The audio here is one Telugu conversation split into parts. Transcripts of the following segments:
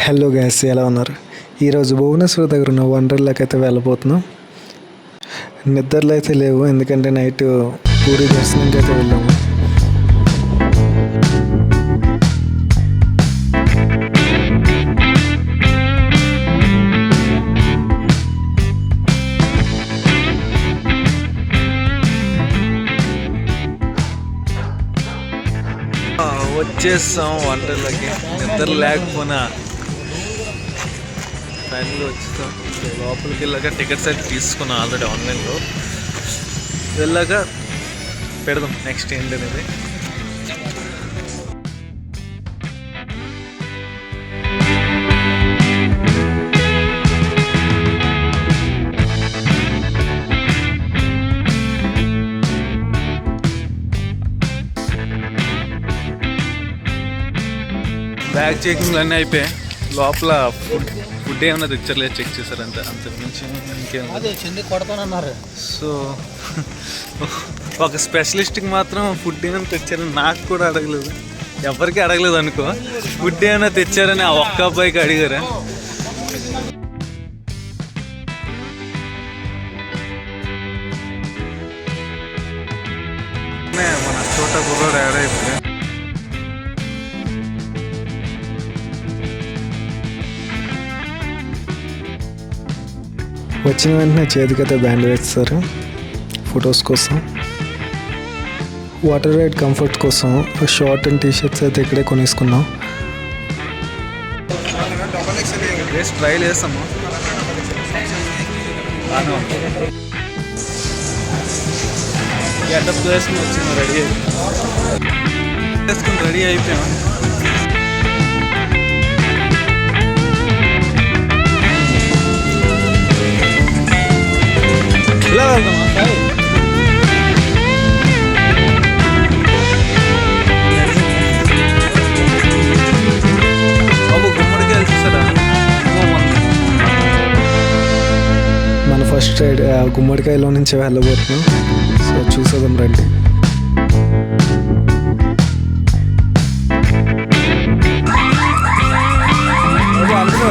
హలో గైస్, ఎలా ఉన్నారు? ఈరోజు భువనేశ్వర్ దగ్గర ఉన్న వండర్లాకి అయితే వెళ్ళబోతున్నాం. నిద్రలు అయితే లేవు, ఎందుకంటే నైట్ పూరి దర్శనంకి అయితే వెళ్ళాము. వచ్చేస్తాం వండర్లకి. నిద్ర లేకపోయినా ఫైనల్గా వచ్చేస్తాం. లోపలికి వెళ్ళాక టికెట్స్ అయితే తీసుకున్నాం ఆల్రెడీ ఆన్లైన్లో. వెళ్ళాక పెడదాం నెక్స్ట్ ఏంటి అనేది. బ్యాగ్ చెకింగ్లు అన్నీ అయిపోయాయి. లోపల ఫుడ్ ఏమైనా తెచ్చర్లేదు, చెక్ చేశారు అంతే. అంతకుమించి ఇంకేమన్నారు. సో ఒక స్పెషలిస్ట్కి మాత్రం ఫుడ్ ఏమైనా తెచ్చారని నాకు కూడా అడగలేదు, ఎవరికి అడగలేదు అనుకో. ఫుడ్ ఏమైనా తెచ్చారని ఆ ఒక్క అబ్బాయికి అడిగారు. మన చోట కుర్రాడు యాడ్ అయిపోయి వచ్చిన వెంటనే చేతికైతే బ్యాండ్ వేస్తారు ఫొటోస్ కోసం. వాటర్ రైడ్ కంఫర్ట్ కోసం షార్ట్ అండ్ టీషర్ట్స్ అయితే ఇక్కడే కొనేసుకున్నాం. ట్రైల్ వేస్తాము. గెటప్ వేసుకుని వచ్చింది, రెడీ వేసుకుని రెడీ అయిపోయాం. ఇలా వెళ్దామా సార్? బాబు గుమ్మడికాయలు చూసారా? మన ఫస్ట్ రైడ్ గుమ్మడికాయలో నుంచి వెళ్ళబోతున్నాం. సో చూసేద్దాం రండి. అందులో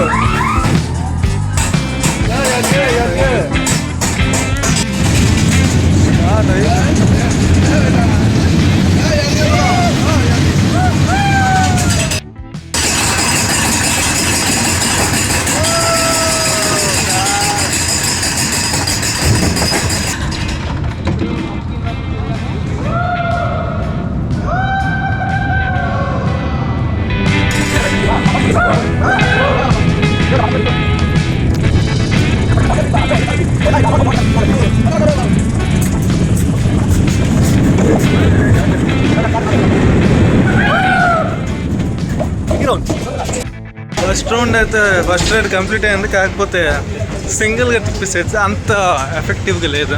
ఫస్ట్ రౌండ్ అయితే ఫస్ట్ రైడ్ కంప్లీట్ అయింది. కాకపోతే సింగిల్గా తిప్పిస్తే అంత ఎఫెక్టివ్గా లేదు.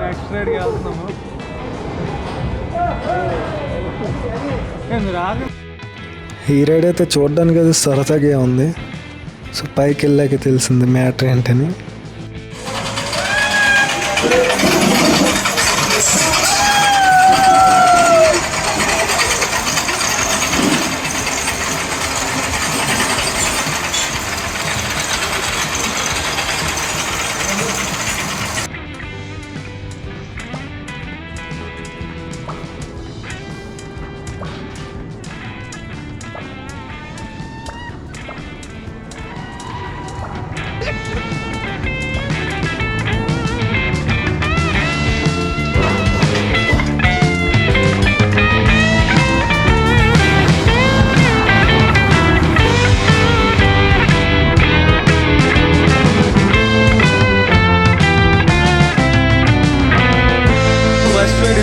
నెక్స్ట్ రైడ్కి వెళ్తున్నాము. ఈ రైడ్ అయితే చూడడానికి అది సరదాగా ఉంది. సో పైకి వెళ్ళాక తెలిసింది మ్యాటర్ ఏంటని.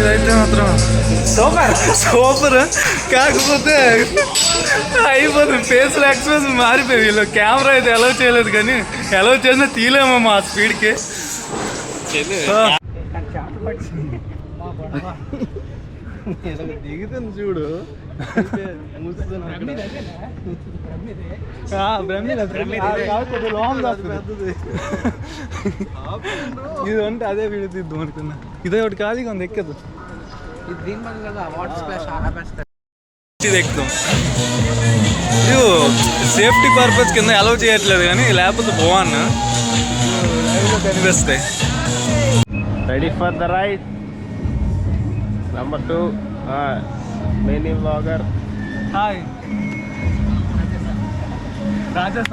ఇదైతే మాత్రం సూపర్. కాకపోతే అయిపోతుంది, ఫేస్లో ఎక్స్ప్రెషన్ మారిపోయి. వీళ్ళు కెమెరా అయితే అలౌ చేయలేదు, కానీ అలౌ చేసినా తీయలేమమ్మా ఆ స్పీడ్కి. దిగుతుంది చూడు, ఇది అంటే అదే వీడియో తీద్దాం అనుకున్నా. ఇదే ఒకటి ఖాళీగా ఉంది, ఎక్కదు. ఇది ఎక్కుతాం. ఇది సేఫ్టీ పర్పస్ కింద అలౌ చేయట్లేదు కానీ లేకపోతే బాగున్నా కనిపిస్తాయి. Ready for the ride. Number 2 main vlogger. Hi Rajesh.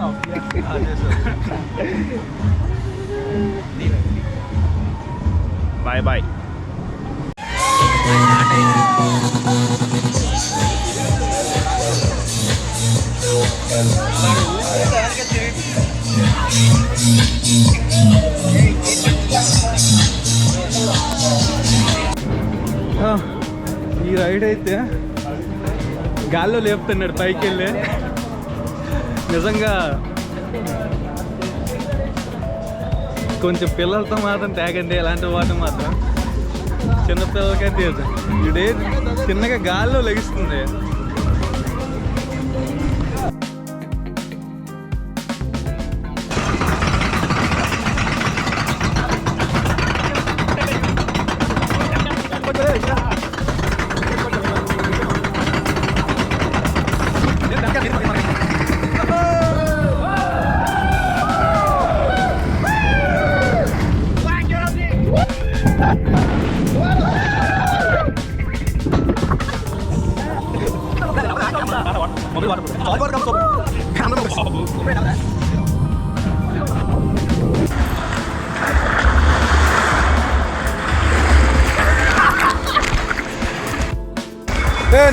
Bye bye. ఈ రైడ్ అయితే గాల్లో లేపుతున్నాడు పైకి వెళ్ళి. నిజంగా కొంచెం పిల్లలతో మాత్రం తేగండి, ఇలాంటి వాటి మాత్రం చిన్నపిల్లలకైతే ఇదే చిన్నగా గాల్లో లెగిస్తుంది.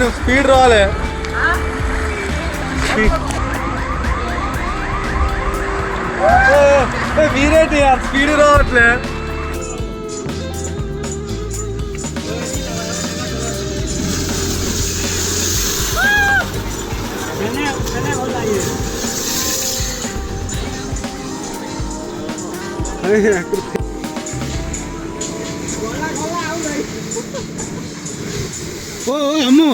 నువ్వు స్పీడ్ రావాలి. మీరేంటి స్పీడ్ రావట్లే. ఓ అమ్మో.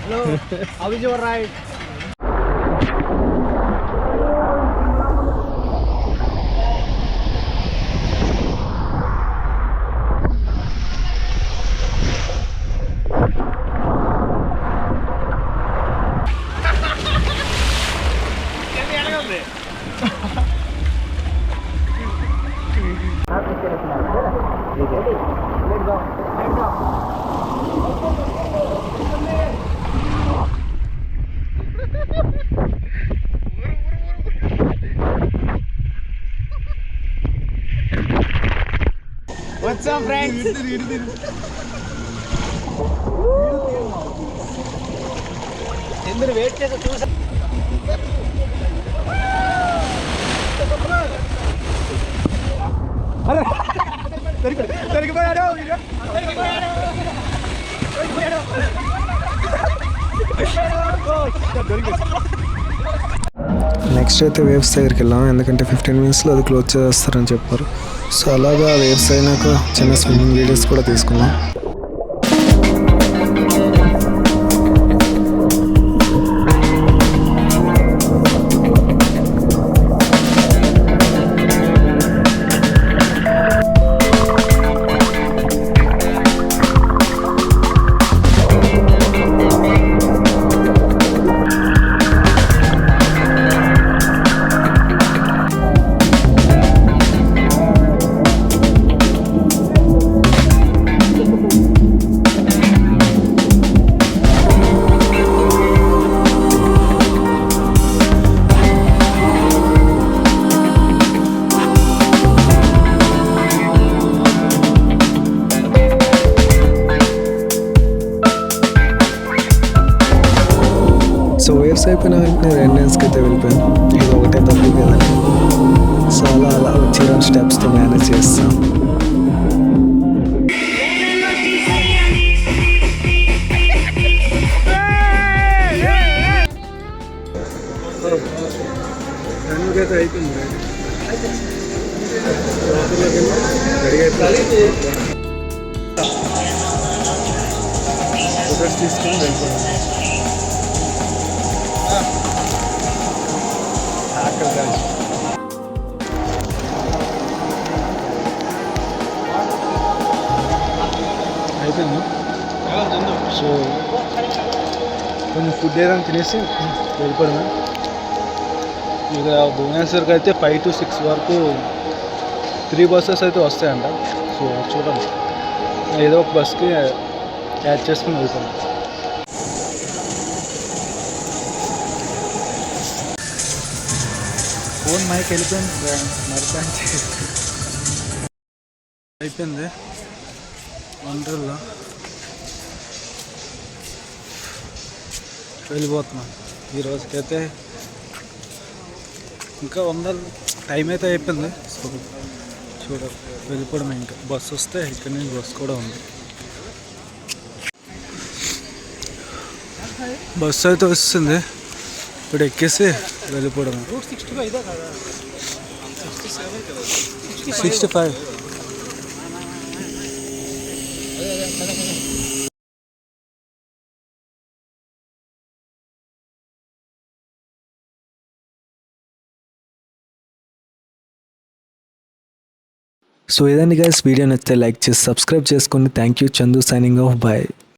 Hello, how is your ride? What's up, friends? ఎందుకు వెయిట్ చేసి చూసా. నెక్స్ట్ అయితే వేవ్స్ దగ్గరికి వెళ్ళాం, ఎందుకంటే 15 minutesలో అది క్లోజ్ చేస్తారని చెప్పారు. సో అలాగా వేవ్స్ అయినాక చిన్న స్విమ్మింగ్ వీడియోస్ కూడా తీసుకున్నాం. సో వేవ్స్ అయిపోయిన వెంటనే రెండెన్స్కి అయితే వెళ్ళిపోయాను. ఇది ఒకటే తప్పు కదండి. సో అలా వచ్చి 2 స్టెప్స్తో మేనేజ్ చేస్తాం. అయిపోయింది. ఫోటోస్ తీసుకొని వెళ్ళిపోయాం. అయిపోయింది. సో కొంచెం ఫుడ్ ఏదైనా తినేసి వెళ్ళిపోవడమే. ఇక భువనేశ్వర్కి అయితే 5 to 6 వరకు 3 బస్సెస్ అయితే వస్తాయంట. సో చూడండి, ఏదో ఒక బస్కి యాడ్ చేసుకుని వెళ్తాం. ఫోన్ మైక్ వెళ్ళిపోయింది మరిపోయింది. అయిపోయింది వండర్లో వెళ్ళిపోతున్నాం. ఈరోజుకైతే ఇంకా టైం అయితే అయిపోయింది. సో చూడాలి, వెళ్ళిపోవడమే. ఇంకా బస్సు వస్తే ఇక్కడ నుంచి బస్సు కూడా ఉంది. బస్సు అయితే వస్తుంది, ఇప్పుడు ఎక్కేసి వెళ్ళిపోవడమే. 65. సో ఇదండి గైస్, వీడియో నచ్చితే లైక్ చేసి సబ్స్క్రైబ్ చేసుకోండి. Thank you. Chandu signing off. Bye.